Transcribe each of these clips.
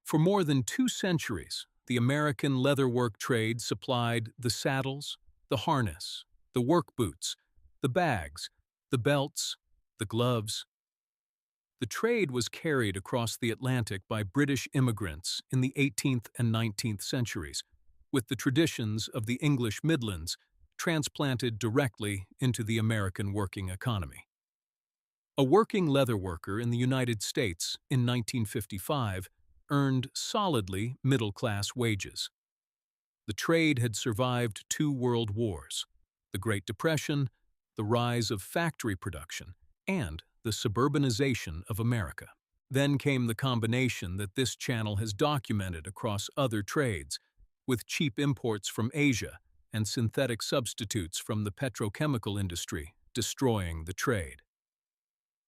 For more than 2 centuries, the American leatherwork trade supplied the saddles, the harness, the work boots, the bags, the belts, the gloves. The trade was carried across the Atlantic by British immigrants in the 18th and 19th centuries, with the traditions of the English Midlands transplanted directly into the American working economy. A working leatherworker in the United States in 1955 earned solidly middle-class wages. The trade had survived 2 world wars, the Great Depression, the rise of factory production, and the suburbanization of America. Then came the combination that this channel has documented across other trades, with cheap imports from Asia and synthetic substitutes from the petrochemical industry destroying the trade.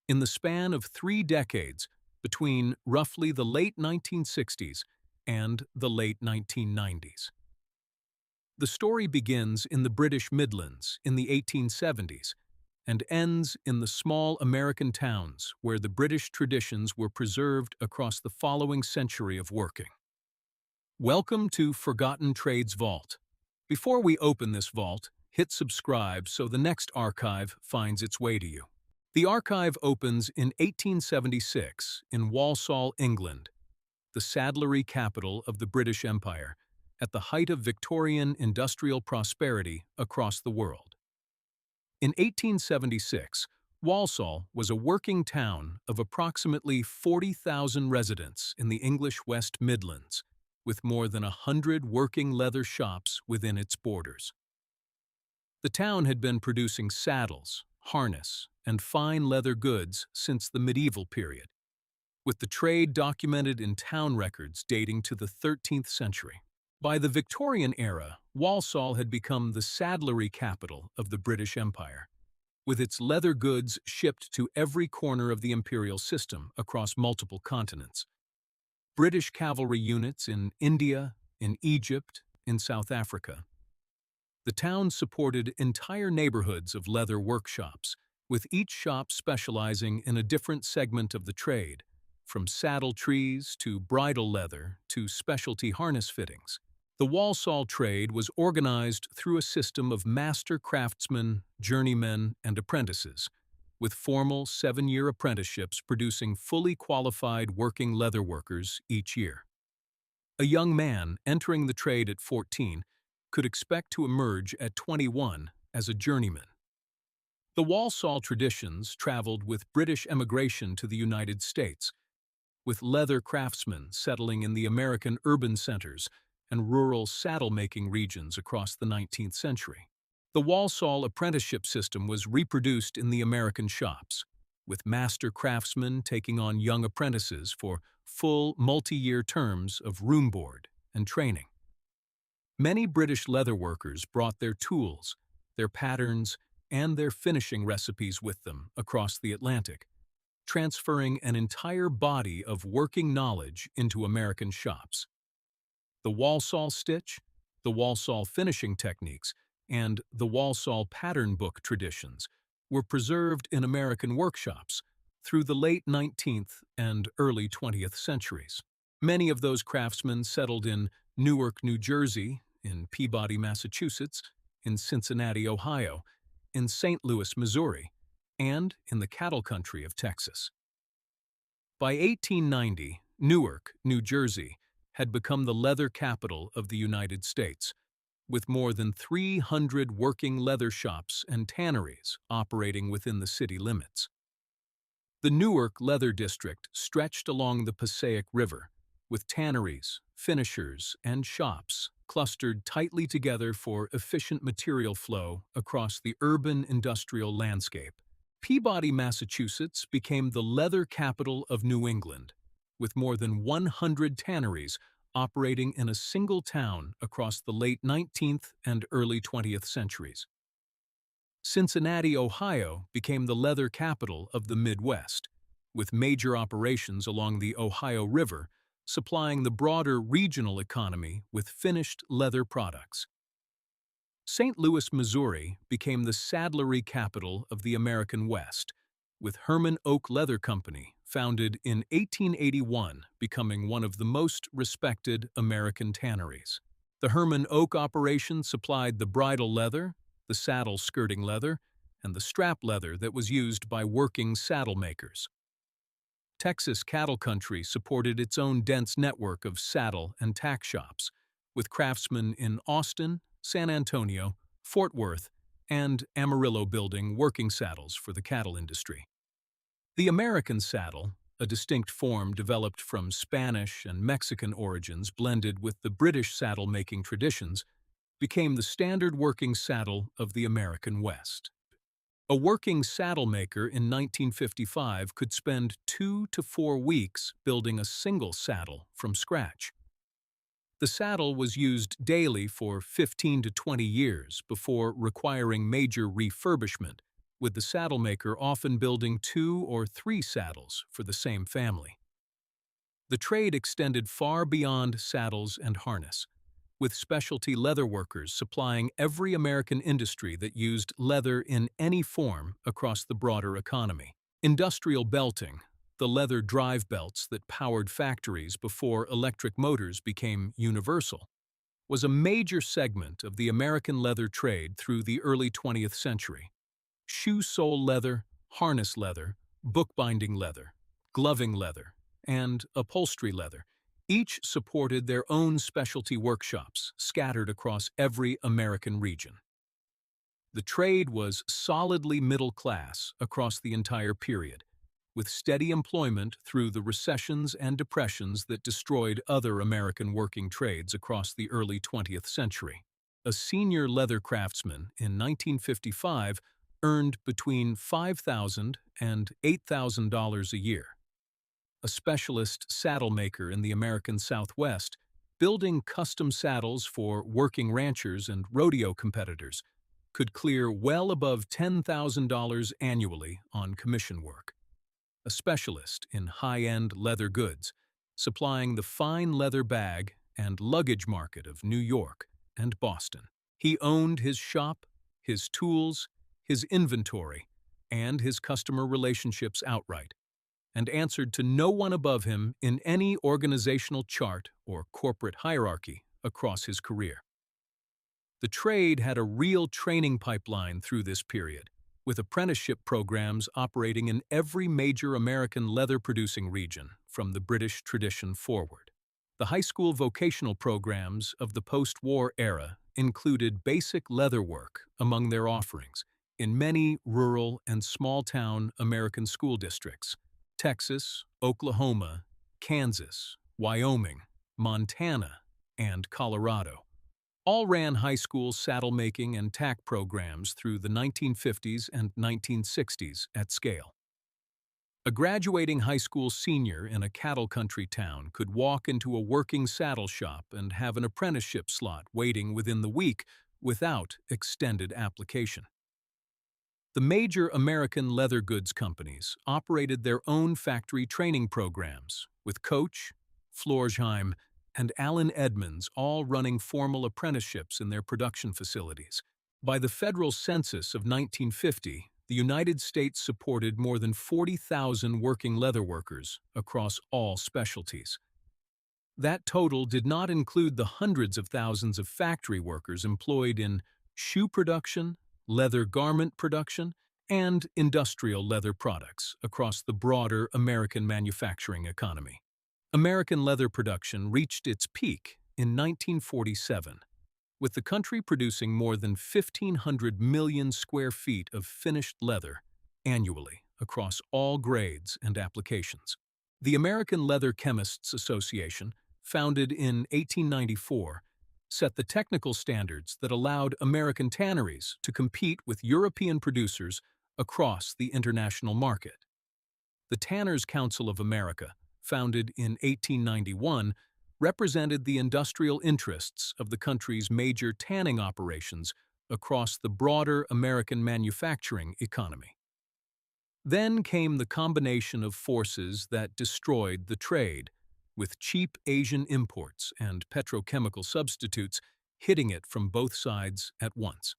In the span of 3 decades, between roughly the late 1960s and the late 1990s. The story begins in the British Midlands in the 1870s and ends in the small American towns where the British traditions were preserved across the following century of working. Welcome to Forgotten Trades Vault. Before we open this vault, hit subscribe so the next archive finds its way to you. The archive opens in 1876 in Walsall, England, the saddlery capital of the British Empire, at the height of Victorian industrial prosperity across the world. In 1876, Walsall was a working town of approximately 40,000 residents in the English West Midlands, with more than 100 working leather shops within its borders. The town had been producing saddles, harness, and fine leather goods since the medieval period, with the trade documented in town records dating to the 13th century. By the Victorian era, Walsall had become the saddlery capital of the British Empire, with its leather goods shipped to every corner of the imperial system across multiple continents. British cavalry units in India, in Egypt, in South Africa. The town supported entire neighborhoods of leather workshops, with each shop specializing in a different segment of the trade, from saddle trees to bridle leather to specialty harness fittings. The Walsall trade was organized through a system of master craftsmen, journeymen, and apprentices, with formal 7-year apprenticeships producing fully qualified working leatherworkers each year. A young man entering the trade at 14 could expect to emerge at 21 as a journeyman. The Walsall traditions traveled with British emigration to the United States, with leather craftsmen settling in the American urban centers and rural saddle-making regions across the 19th century. The Walsall apprenticeship system was reproduced in the American shops, with master craftsmen taking on young apprentices for full multi-year terms of room board and training. Many British leatherworkers brought their tools, their patterns, and their finishing recipes with them across the Atlantic, transferring an entire body of working knowledge into American shops. The Walsall stitch, the Walsall finishing techniques, and the Walsall pattern book traditions were preserved in American workshops through the late 19th and early 20th centuries. Many of those craftsmen settled in Newark, New Jersey, in Peabody, Massachusetts, in Cincinnati, Ohio, in St. Louis, Missouri, and in the cattle country of Texas. By 1890, Newark, New Jersey, had become the leather capital of the United States, with more than 300 working leather shops and tanneries operating within the city limits. The Newark Leather District stretched along the Passaic River, with tanneries, finishers, and shops clustered tightly together for efficient material flow across the urban industrial landscape. Peabody, Massachusetts became the leather capital of New England, with more than 100 tanneries operating in a single town across the late 19th and early 20th centuries. Cincinnati, Ohio became the leather capital of the Midwest, with major operations along the Ohio River supplying the broader regional economy with finished leather products. St. Louis, Missouri became the saddlery capital of the American West, with Herman Oak Leather Company founded in 1881, becoming one of the most respected American tanneries. The Herman Oak operation supplied the bridle leather, the saddle skirting leather, and the strap leather that was used by working saddle makers. Texas cattle country supported its own dense network of saddle and tack shops, with craftsmen in Austin, San Antonio, Fort Worth, and Amarillo building working saddles for the cattle industry. The American saddle, a distinct form developed from Spanish and Mexican origins blended with the British saddle-making traditions, became the standard working saddle of the American West. A working saddle maker in 1955 could spend 2 to 4 weeks building a single saddle from scratch. The saddle was used daily for 15 to 20 years before requiring major refurbishment, with the saddle maker often building 2 or 3 saddles for the same family. The trade extended far beyond saddles and harness, with specialty leather workers supplying every American industry that used leather in any form across the broader economy. Industrial belting, the leather drive belts that powered factories before electric motors became universal, was a major segment of the American leather trade through the early 20th century. Shoe sole leather, harness leather, bookbinding leather, gloving leather, and upholstery leather each supported their own specialty workshops scattered across every American region. The trade was solidly middle class across the entire period, with steady employment through the recessions and depressions that destroyed other American working trades across the early 20th century. A senior leather craftsman in 1955 earned between $5,000 and $8,000 a year. A specialist saddle maker in the American Southwest, building custom saddles for working ranchers and rodeo competitors, could clear well above $10,000 annually on commission work. A specialist in high-end leather goods, supplying the fine leather bag and luggage market of New York and Boston. He owned his shop, his tools, his inventory, and his customer relationships outright, and answered to no one above him in any organizational chart or corporate hierarchy across his career. The trade had a real training pipeline through this period, with apprenticeship programs operating in every major American leather-producing region from the British tradition forward. The high school vocational programs of the post-war era included basic leather work among their offerings in many rural and small-town American school districts: Texas, Oklahoma, Kansas, Wyoming, Montana, and Colorado. All ran high school saddle-making and tack programs through the 1950s and 1960s at scale. A graduating high school senior in a cattle country town could walk into a working saddle shop and have an apprenticeship slot waiting within the week without extended application. The major American leather goods companies operated their own factory training programs, with Coach, Florsheim, and Allen Edmonds all running formal apprenticeships in their production facilities. By the federal census of 1950, the United States supported more than 40,000 working leather workers across all specialties. That total did not include the hundreds of thousands of factory workers employed in shoe production, leather garment production, and industrial leather products across the broader American manufacturing economy. American leather production reached its peak in 1947, with the country producing more than 1,500 million square feet of finished leather annually across all grades and applications. The American Leather Chemists Association, founded in 1894, set the technical standards that allowed American tanneries to compete with European producers across the international market. The Tanners Council of America, founded in 1891, represented the industrial interests of the country's major tanning operations across the broader American manufacturing economy. Then came the combination of forces that destroyed the trade, with cheap Asian imports and petrochemical substitutes hitting it from both sides at once.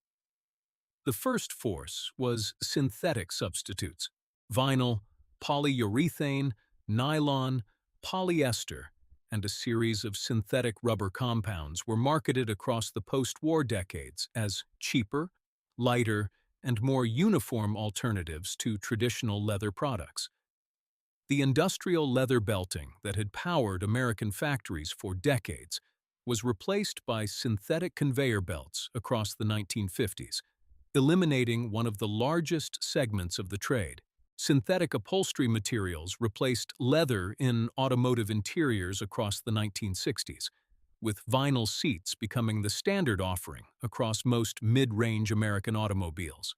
The first force was synthetic substitutes: vinyl, polyurethane, nylon, polyester, and a series of synthetic rubber compounds were marketed across the post-war decades as cheaper, lighter, and more uniform alternatives to traditional leather products. The industrial leather belting that had powered American factories for decades was replaced by synthetic conveyor belts across the 1950s, eliminating one of the largest segments of the trade. Synthetic upholstery materials replaced leather in automotive interiors across the 1960s, with vinyl seats becoming the standard offering across most mid-range American automobiles.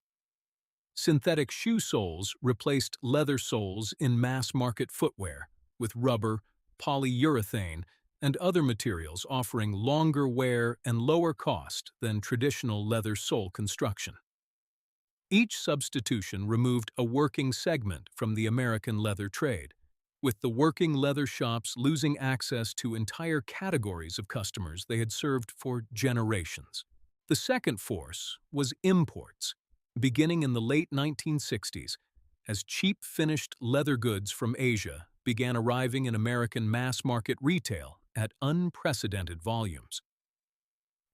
Synthetic shoe soles replaced leather soles in mass-market footwear, with rubber, polyurethane, and other materials offering longer wear and lower cost than traditional leather sole construction. Each substitution removed a working segment from the American leather trade, with the working leather shops losing access to entire categories of customers they had served for generations. The second force was imports, beginning in the late 1960s, as cheap finished leather goods from Asia began arriving in American mass-market retail at unprecedented volumes.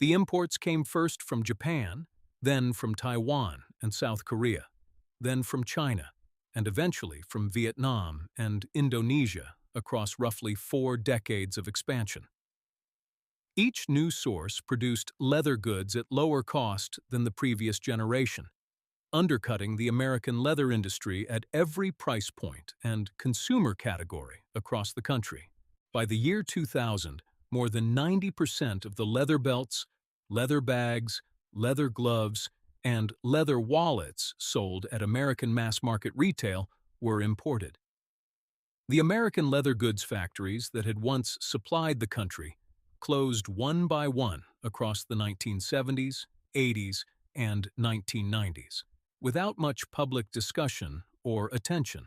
The imports came first from Japan, then from Taiwan and South Korea, then from China, and eventually from Vietnam and Indonesia across roughly 4 decades of expansion. Each new source produced leather goods at lower cost than the previous generation, undercutting the American leather industry at every price point and consumer category across the country. By the year 2000, more than 90% of the leather belts, leather bags, leather gloves, and leather wallets sold at American mass-market retail were imported. The American leather goods factories that had once supplied the country closed one by one across the 1970s, 80s, and 1990s, without much public discussion or attention.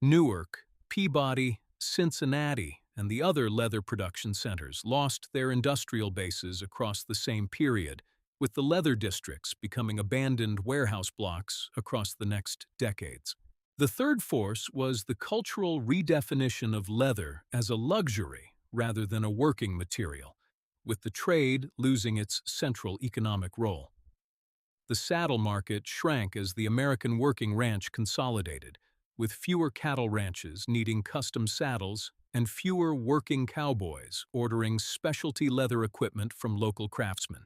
Newark, Peabody, Cincinnati, and the other leather production centers lost their industrial bases across the same period, with the leather districts becoming abandoned warehouse blocks across the next decades. The third force was the cultural redefinition of leather as a luxury rather than a working material, with the trade losing its central economic role. The saddle market shrank as the American working ranch consolidated, with fewer cattle ranches needing custom saddles and fewer working cowboys ordering specialty leather equipment from local craftsmen.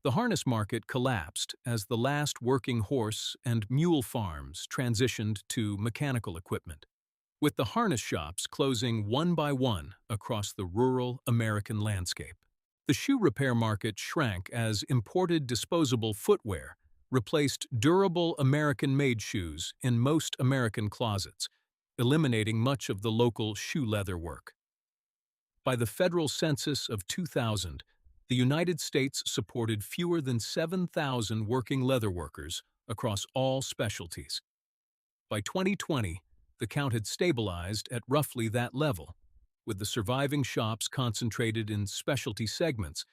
The harness market collapsed as the last working horse and mule farms transitioned to mechanical equipment, with the harness shops closing one by one across the rural American landscape. The shoe repair market shrank as imported disposable footwear replaced durable American-made shoes in most American closets, eliminating much of the local shoe leather work. By the federal census of 2000, the United States supported fewer than 7,000 working leather workers across all specialties. By 2020, the count had stabilized at roughly that level, with the surviving shops concentrated in specialty segments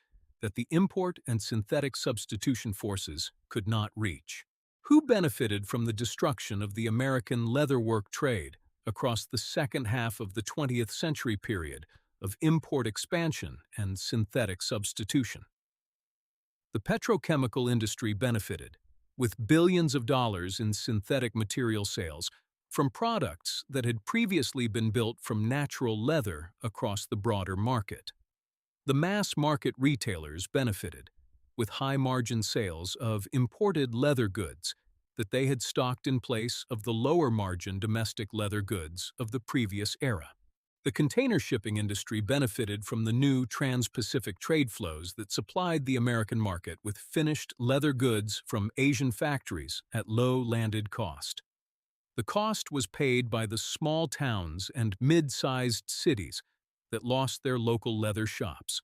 that the import and synthetic substitution forces could not reach. Who benefited from the destruction of the American leatherwork trade across the second half of the 20th century period of import expansion and synthetic substitution? The petrochemical industry benefited, with billions of dollars in synthetic material sales from products that had previously been built from natural leather across the broader market. The mass-market retailers benefited, with high-margin sales of imported leather goods that they had stocked in place of the lower-margin domestic leather goods of the previous era. The container shipping industry benefited from the new trans-Pacific trade flows that supplied the American market with finished leather goods from Asian factories at low landed cost. The cost was paid by the small towns and mid-sized cities that lost their local leather shops.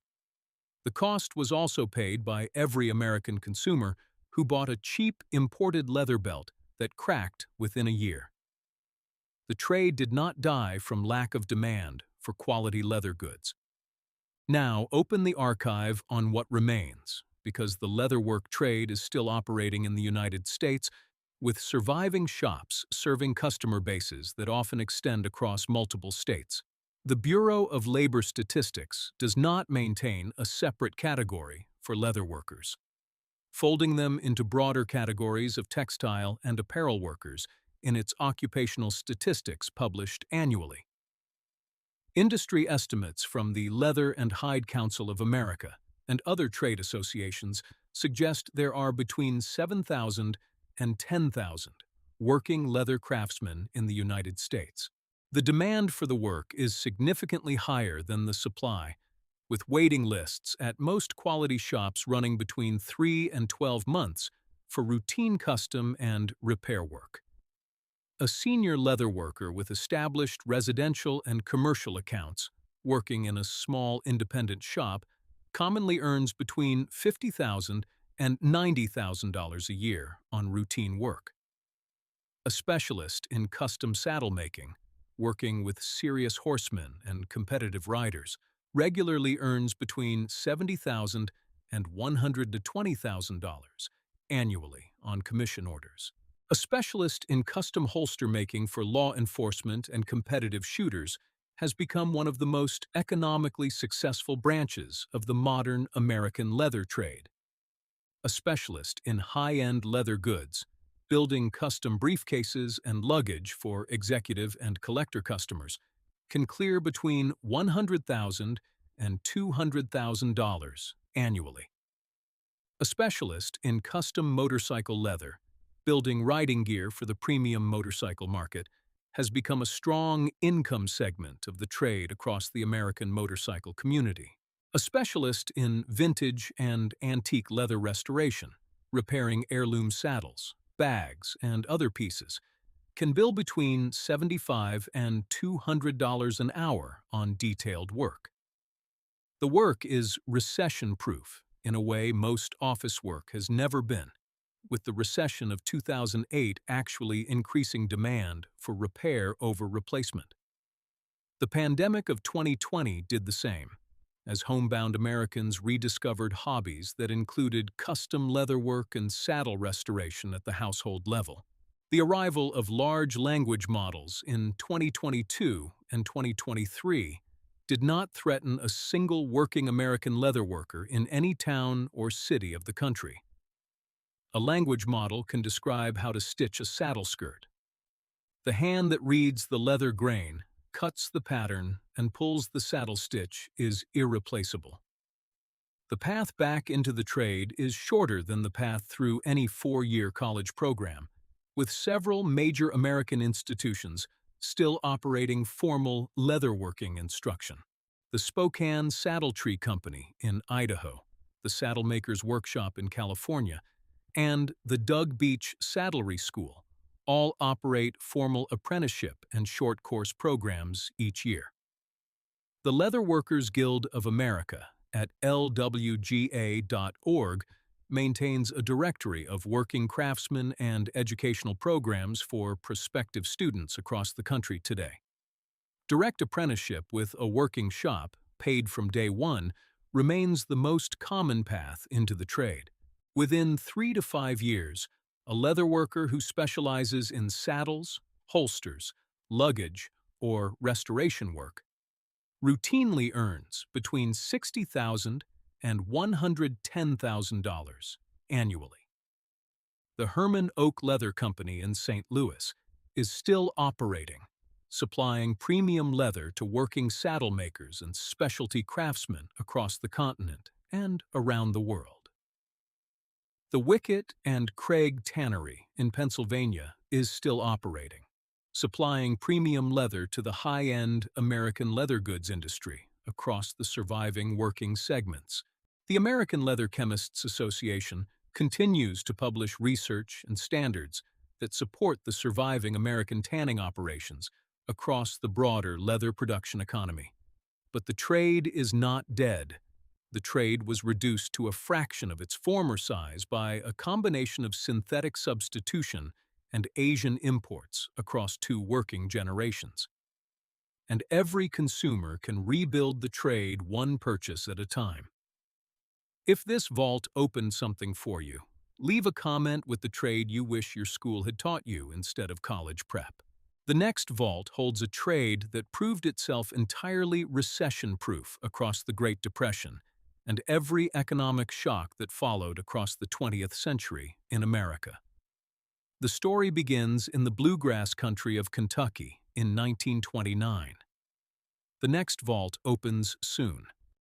The cost was also paid by every American consumer who bought a cheap imported leather belt that cracked within a year. The trade did not die from lack of demand for quality leather goods. Now open the archive on what remains, because the leatherwork trade is still operating in the United States with surviving shops serving customer bases that often extend across multiple states. The Bureau of Labor Statistics does not maintain a separate category for leather workers, folding them into broader categories of textile and apparel workers in its occupational statistics published annually. Industry estimates from the Leather and Hide Council of America and other trade associations suggest there are between 7,000 and 10,000 working leather craftsmen in the United States. The demand for the work is significantly higher than the supply, with waiting lists at most quality shops running between 3 and 12 months for routine custom and repair work. A senior leather worker with established residential and commercial accounts, working in a small independent shop, commonly earns between $50,000 and $90,000 a year on routine work. A specialist in custom saddle making, working with serious horsemen and competitive riders, regularly earns between $70,000 and $120,000 annually on commission orders. A specialist in custom holster making for law enforcement and competitive shooters has become one of the most economically successful branches of the modern American leather trade. A specialist in high-end leather goods, building custom briefcases and luggage for executive and collector customers, can clear between $100,000 and $200,000 annually. A specialist in custom motorcycle leather, building riding gear for the premium motorcycle market, has become a strong income segment of the trade across the American motorcycle community. A specialist in vintage and antique leather restoration, repairing heirloom saddles, bags, and other pieces, can bill between $75 and $200 an hour on detailed work. The work is recession-proof in a way most office work has never been, with the recession of 2008 actually increasing demand for repair over replacement. The pandemic of 2020 did the same, as homebound Americans rediscovered hobbies that included custom leatherwork and saddle restoration at the household level. The arrival of large language models in 2022 and 2023 did not threaten a single working American leatherworker in any town or city of the country. A language model can describe how to stitch a saddle skirt. The hand that reads the leather grain, cuts the pattern, and pulls the saddle stitch is irreplaceable. The path back into the trade is shorter than the path through any four-year college program, with several major American institutions still operating formal leatherworking instruction. The Spokane Saddle Tree Company in Idaho, the Saddle Makers Workshop in California, and the Doug Beach Saddlery School all operate formal apprenticeship and short course programs each year. The Leatherworkers Guild of America at lwga.org maintains a directory of working craftsmen and educational programs for prospective students across the country today. Direct apprenticeship with a working shop, paid from day one, remains the most common path into the trade. Within 3 to 5 years, a leatherworker who specializes in saddles, holsters, luggage, or restoration work routinely earns between $60,000 and $110,000 annually. The Herman Oak Leather Company in St. Louis is still operating, supplying premium leather to working saddle makers and specialty craftsmen across the continent and around the world. The Wickett and Craig Tannery in Pennsylvania is still operating, supplying premium leather to the high-end American leather goods industry across the surviving working segments. The American Leather Chemists Association continues to publish research and standards that support the surviving American tanning operations across the broader leather production economy. But the trade is not dead. The trade was reduced to a fraction of its former size by a combination of synthetic substitution and Asian imports across 2 working generations. And every consumer can rebuild the trade one purchase at a time. If this vault opened something for you, Leave a comment with the trade you wish your school had taught you instead of college prep. The next vault holds a trade that proved itself entirely recession-proof across the Great Depression and every economic shock that followed across the 20th century in America. The story begins in the bluegrass country of Kentucky in 1929. The next vault opens soon,